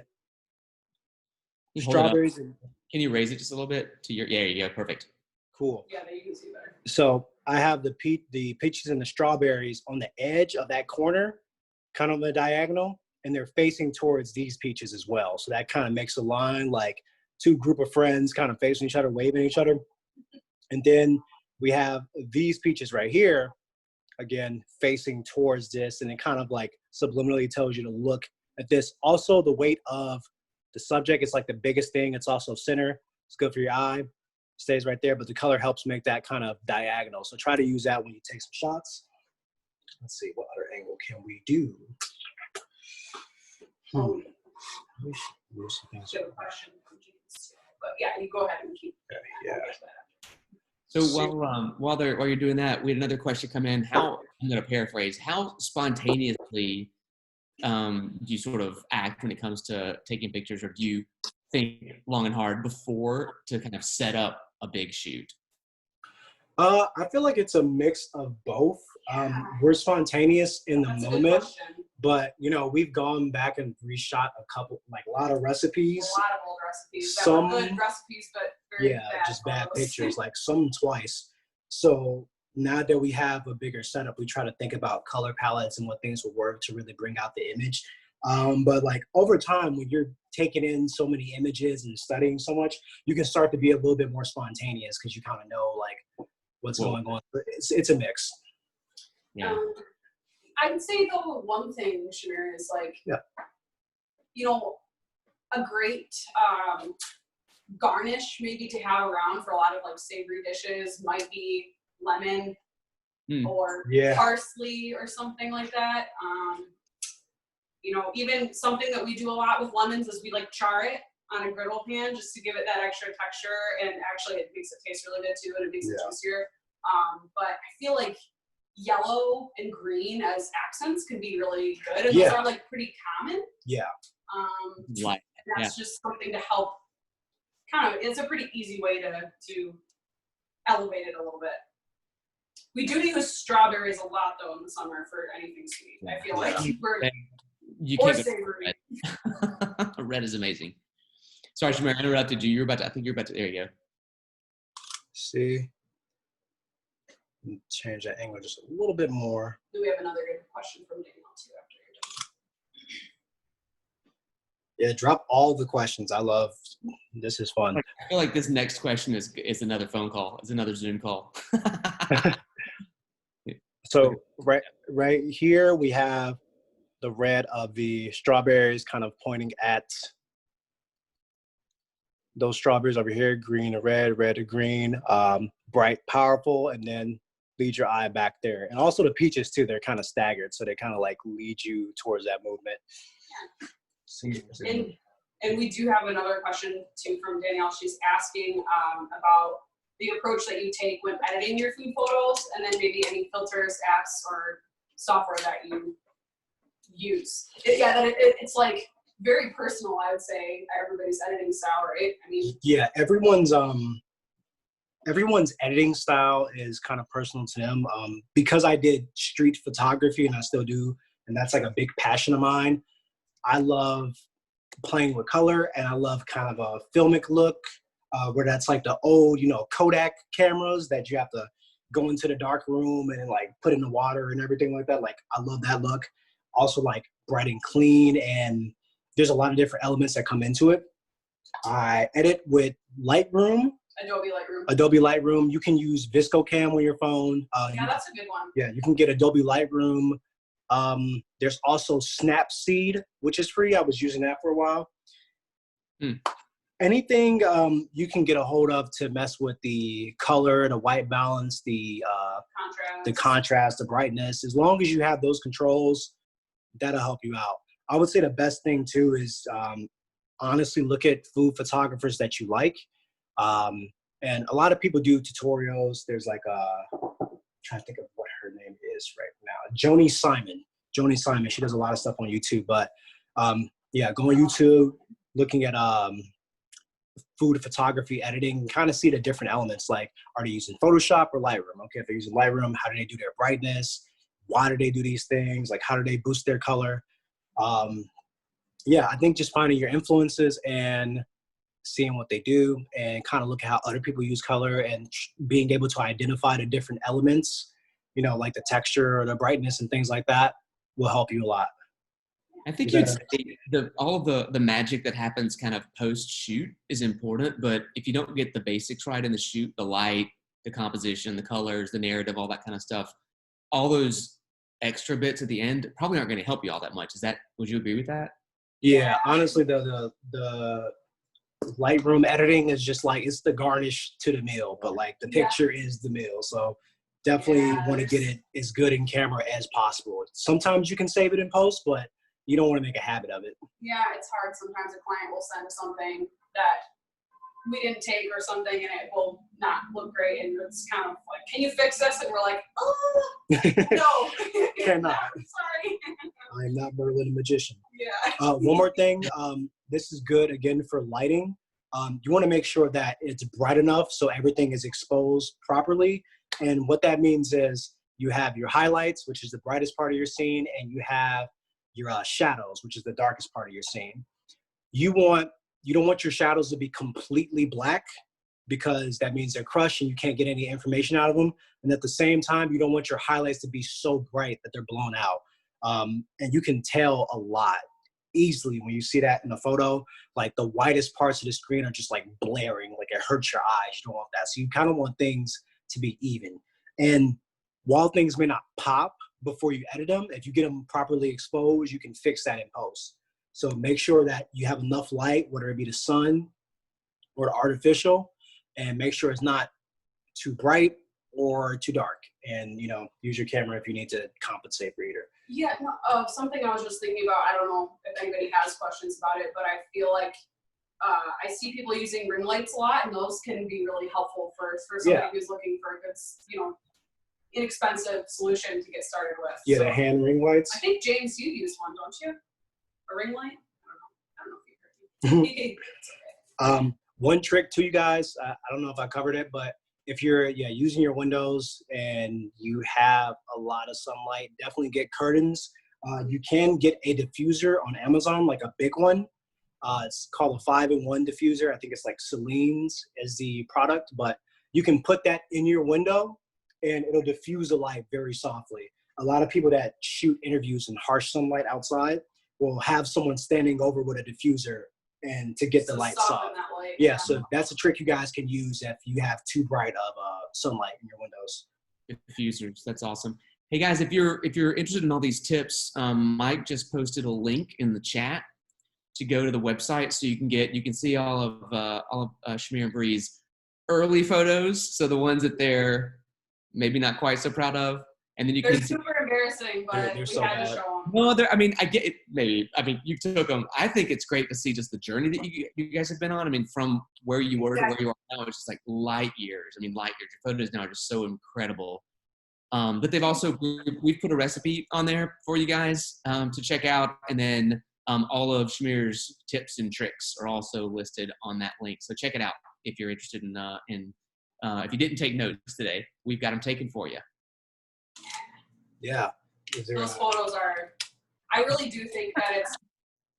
strawberries. Can you raise it just a little bit to your? Yeah, there you go. Perfect. Cool. Yeah, you can see better. So I have the peaches and the strawberries on the edge of that corner, kind of on the diagonal, and they're facing towards these peaches as well. So that kind of makes a line like two group of friends kind of facing each other, waving at each other. And then we have these peaches right here, again, facing towards this, and it kind of like subliminally tells you to look at this. Also, the weight of the subject is like the biggest thing. It's also center. It's good for your eye. Stays right there, but the color helps make that kind of diagonal. So try to use that when you take some shots. Let's see, what other angle can we do? have a question from James. But yeah, you go ahead and keep. Yeah. So while you're doing that, we had another question come in. I'm going to paraphrase. How spontaneously do you sort of act when it comes to taking pictures, or do you think long and hard before to kind of set up a big shoot? I feel like it's a mix of both. We're spontaneous in the moment, but we've gone back and reshot a lot of recipes. A lot of old recipes. Some good recipes, but very bad just bad photos. pictures, like some twice. So now that we have a bigger setup, we try to think about color palettes and what things will work to really bring out the image. But like over time, when you're taking in so many images and studying so much, you can start to be a little bit more spontaneous because you kind of know like what's going on. But it's a mix. Yeah. I'd say though one thing, Shamir, is like, a great garnish maybe to have around for a lot of like savory dishes might be lemon or parsley or something like that. Even something that we do a lot with lemons is we like char it on a griddle pan just to give it that extra texture, and actually it makes it taste really good too, and it makes it juicier. But I feel like yellow and green as accents can be really good, and those are like pretty common. That's just something to help it's a pretty easy way to elevate it a little bit. We do use strawberries a lot though in the summer for anything sweet. I feel like or savory. Red is amazing. Sorry, Shamir, I interrupted you. I think you're about to, there you go. See, change that angle just a little bit more. Do we have another good question from Daniel too after you're done? Yeah, drop all the questions. This is fun. I feel like this next question is another phone call. It's another Zoom call. So right here we have the red of the strawberries kind of pointing at those strawberries over here, green to red, red to green, bright, powerful, and then lead your eye back there. And also the peaches too, they're kind of staggered. So they kind of like lead you towards that movement. Yeah. And we do have another question too from Danielle. She's asking about the approach that you take when editing your food photos, and then maybe any filters, apps, or software that you use. It's like very personal, I would say, everybody's editing style, right? I mean, yeah, everyone's editing style is kind of personal to them. Because I did street photography and I still do, and that's like a big passion of mine. I love playing with color, and I love kind of a filmic look, where that's like the old, Kodak cameras that you have to go into the dark room and like put in the water and everything like that. Like, I love that look. Also like bright and clean, and there's a lot of different elements that come into it. I edit with Lightroom. Adobe Lightroom. You can use ViscoCam on your phone. That's a good one. Yeah, you can get Adobe Lightroom. There's also Snapseed, which is free. I was using that for a while. Anything you can get a hold of to mess with the color, the white balance, the contrast, the brightness. As long as you have those controls, that'll help you out. I would say the best thing too is honestly look at food photographers that you like. And a lot of people do tutorials. There's like I'm trying to think of what her name is right now. Joni Simon. She does a lot of stuff on YouTube. But go on YouTube, looking at food photography editing, and kind of see the different elements. Like, are they using Photoshop or Lightroom? Okay, if they're using Lightroom, how do they do their brightness? Why do they do these things? Like, how do they boost their color? I think just finding your influences and seeing what they do, and kind of look at how other people use color, and being able to identify the different elements, like the texture or the brightness and things like that, will help you a lot. I think you'd say all of the magic that happens kind of post-shoot is important, but if you don't get the basics right in the shoot, the light, the composition, the colors, the narrative, all that kind of stuff, all those extra bits at the end probably aren't going to help you all that much. Would you agree with that? Yeah, honestly, the Lightroom editing is just like, it's the garnish to the meal, but like the picture is the meal. So definitely want to get it as good in camera as possible. Sometimes you can save it in post, but you don't want to make a habit of it. Yeah, it's hard. Sometimes a client will send something that we didn't take or something, and it will not look great. And it's kind of like, can you fix this? And we're like, oh, no. Cannot. I'm sorry. I am not Merlin the Magician. Yeah. One more thing. This is good, again, for lighting. You want to make sure that it's bright enough so everything is exposed properly. And what that means is you have your highlights, which is the brightest part of your scene, and you have your shadows, which is the darkest part of your scene. You don't want your shadows to be completely black, because that means they're crushed and you can't get any information out of them. And at the same time, you don't want your highlights to be so bright that they're blown out. And you can tell a lot easily when you see that in a photo. Like the whitest parts of the screen are just like blaring, like it hurts your eyes. You don't want that. So you kind of want things to be even. And while things may not pop before you edit them, if you get them properly exposed, you can fix that in post. So make sure that you have enough light, whether it be the sun or the artificial, and make sure it's not too bright or too dark. And, you know, use your camera if you need to compensate for either. Yeah, no, something I was just thinking about, I don't know if anybody has questions about it, but I feel like I see people using ring lights a lot, and those can be really helpful for somebody who's looking for a good, you know, inexpensive solution to get started with. Yeah, so, the hand ring lights. I think, James, you use one, don't you? A ring light? I don't know if you heard me. One trick to you guys, I don't know if I covered it, but if you're using your windows and you have a lot of sunlight, definitely get curtains. You can get a diffuser on Amazon, like a big one. It's called a 5-in-1 diffuser. I think it's like Celine's is the product, but you can put that in your window and it'll diffuse the light very softly. A lot of people that shoot interviews in harsh sunlight outside will have someone standing over with a diffuser and to get the light soft. Yeah, so that's a trick you guys can use if you have too bright of sunlight in your windows. Diffusers, that's awesome. Hey guys, if you're interested in all these tips, Mike just posted a link in the chat to go to the website so you can see all of Shamir and Bree's early photos, so the ones that they're maybe not quite so proud of, and then you they're can super embarrassing, but we so had bad. to show them. No, I mean, I get it. Maybe. I mean, you took them. I think it's great to see just the journey that you guys have been on. I mean, from where you were to where you are now, it's just like light years. I mean, light years. Your photos now are just so incredible. But they've also, we've put a recipe on there for you guys to check out. And then all of Shamir's tips and tricks are also listed on that link. So check it out if you're interested in if you didn't take notes today, we've got them taken for you. Yeah. Those photos are, I really do think that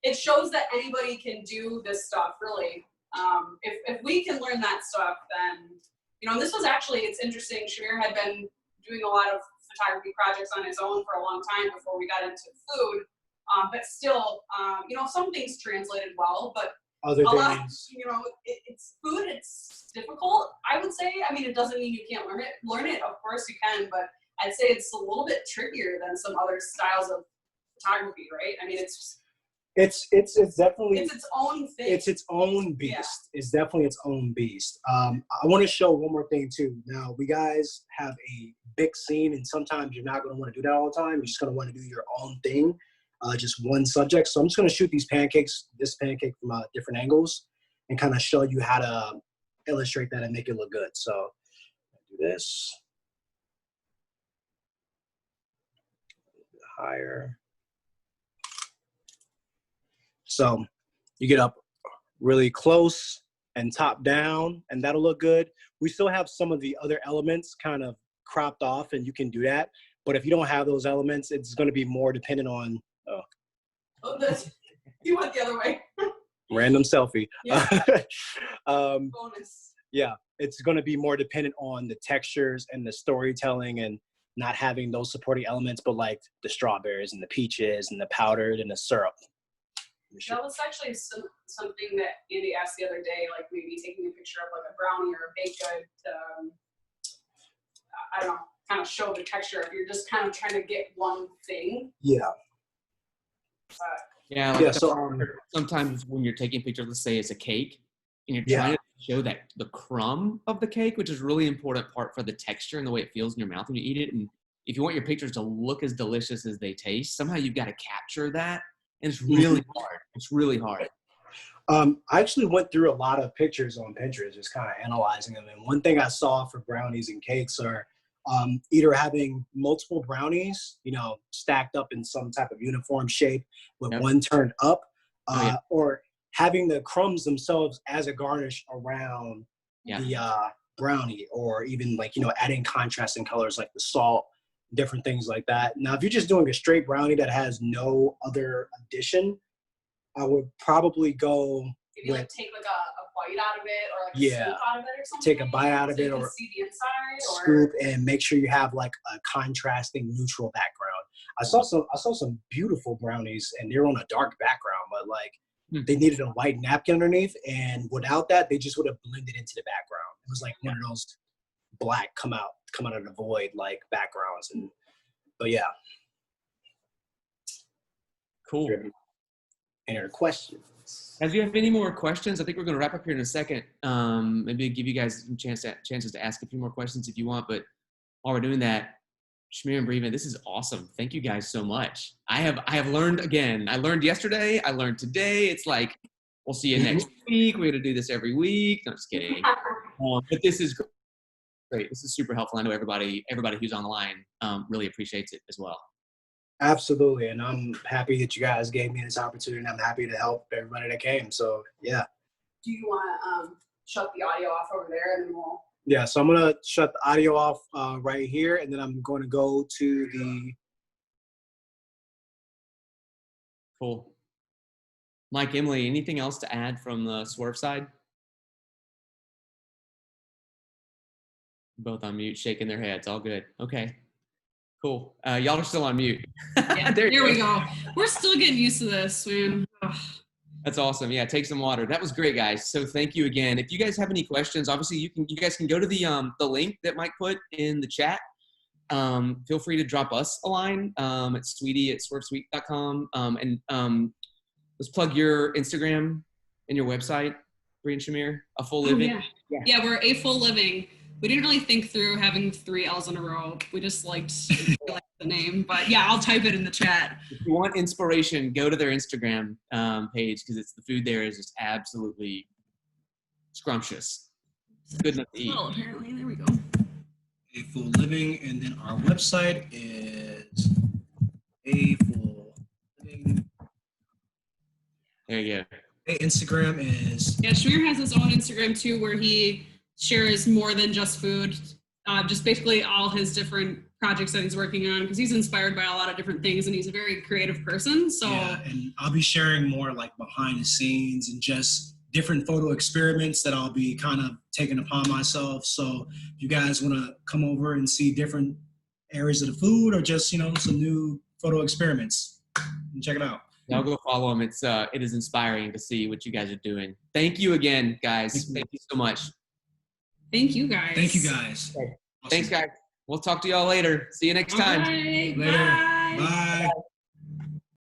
it shows that anybody can do this stuff, really. If we can learn that stuff, then, you know, and this was actually, it's interesting, Shamir had been doing a lot of photography projects on his own for a long time before we got into food, but still, you know, some things translated well, but other lot, things, you know, it's food, it's difficult, I would say. I mean, it doesn't mean you can't learn it, of course you can, but I'd say it's a little bit trickier than some other styles of photography, right? I mean, it's definitely it's its own thing. It's its own beast. Yeah. It's definitely its own beast. I want to show one more thing too. Now, we guys have a big scene, and sometimes you're not going to want to do that all the time. You're just going to want to do your own thing, just one subject. So I'm just going to shoot this pancake from different angles, and kind of show you how to illustrate that and make it look good. So do this. Higher. So you get up really close and top down, and that'll look good. We still have some of the other elements kind of cropped off, and you can do that. But if you don't have those elements, it's going to be more dependent on you went the other way. Random selfie. Yeah. Bonus. Yeah, it's going to be more dependent on the textures and the storytelling, and not having those supporting elements, but like the strawberries and the peaches and the powdered and the syrup. That was actually something that Andy asked the other day, like maybe taking a picture of like a brownie or a baked good to, I don't know, kind of show the texture if you're just kind of trying to get one thing. Yeah. So sometimes when you're taking pictures, let's say it's a cake, and you're trying to show that the crumb of the cake, which is a really important part for the texture and the way it feels in your mouth when you eat it. And if you want your pictures to look as delicious as they taste, somehow you've got to capture that. And it's really hard. It's really hard. I actually went through a lot of pictures on Pinterest, just kind of analyzing them. And one thing I saw for brownies and cakes are either having multiple brownies, you know, stacked up in some type of uniform shape with one turned up, or having the crumbs themselves as a garnish around the brownie, or even like, you know, adding contrasting colors like the salt, different things like that. Now, if you're just doing a straight brownie that has no other addition, I would probably go Maybe with, like take like a bite out of it, or like a Yeah. scoop out of it or something. take a bite out of so it, you can or see the inside, or scoop, and make sure you have like a contrasting neutral background. I saw some beautiful brownies, and they're on a dark background, but like they needed a white napkin underneath, and without that, they just would have blended into the background. It was like one of those black come out of the void like backgrounds. And but yeah. Cool. Any other questions? Guys, do you have any more questions? I think we're going to wrap up here in a second. Maybe give you guys some chances to ask a few more questions if you want. But while we're doing that, Shamir and Breven, this is awesome. Thank you guys so much. I have learned again. I learned yesterday. I learned today. It's like, we'll see you next week. We're going to do this every week. No, just kidding. But this is great. This is super helpful. I know everybody who's on the line really appreciates it as well. Absolutely. And I'm happy that you guys gave me this opportunity, and I'm happy to help everybody that came. So yeah. do you want to shut the audio off over there, and then we'll? Yeah, so I'm going to shut the audio off right here, and then I'm going to go to the... Cool. Mike, Emily, anything else to add from the Swerve side? Both on mute, shaking their heads. All good. Okay. Cool. Y'all are still on mute. Yeah, there we go. We're still getting used to this, man. Ugh. That's awesome. Yeah, take some water. That was great, guys. So thank you again. If you guys have any questions, obviously you guys can go to the link that Mike put in the chat. Feel free to drop us a line at sweetie@swervesweet.com. And let's plug your Instagram and your website, Bree and Shamir. A Full Living. Yeah, we're A Full Living. We didn't really think through having 3 L's in a row. We just liked the name. But yeah, I'll type it in the chat. If you want inspiration, go to their Instagram page, because the food there is just absolutely scrumptious. Good enough to eat. Oh, apparently. There we go. A Full Living, and then our website is A Full Living. There you go. Hey, Instagram is... Yeah, Shamir has his own Instagram too, where he shares more than just food, just basically all his different projects that he's working on, because he's inspired by a lot of different things, and he's a very creative person. So yeah, and I'll be sharing more like behind the scenes and just different photo experiments that I'll be kind of taking upon myself. So if you guys want to come over and see different areas of the food, or just, you know, some new photo experiments, check it out. I'll go follow them. It is inspiring to see what you guys are doing. Thank you again, guys. Thank you so much. thank you guys. Thank you guys. Awesome. Thanks, guys. We'll talk to y'all later. See you next time. Bye. Later. Bye. Bye.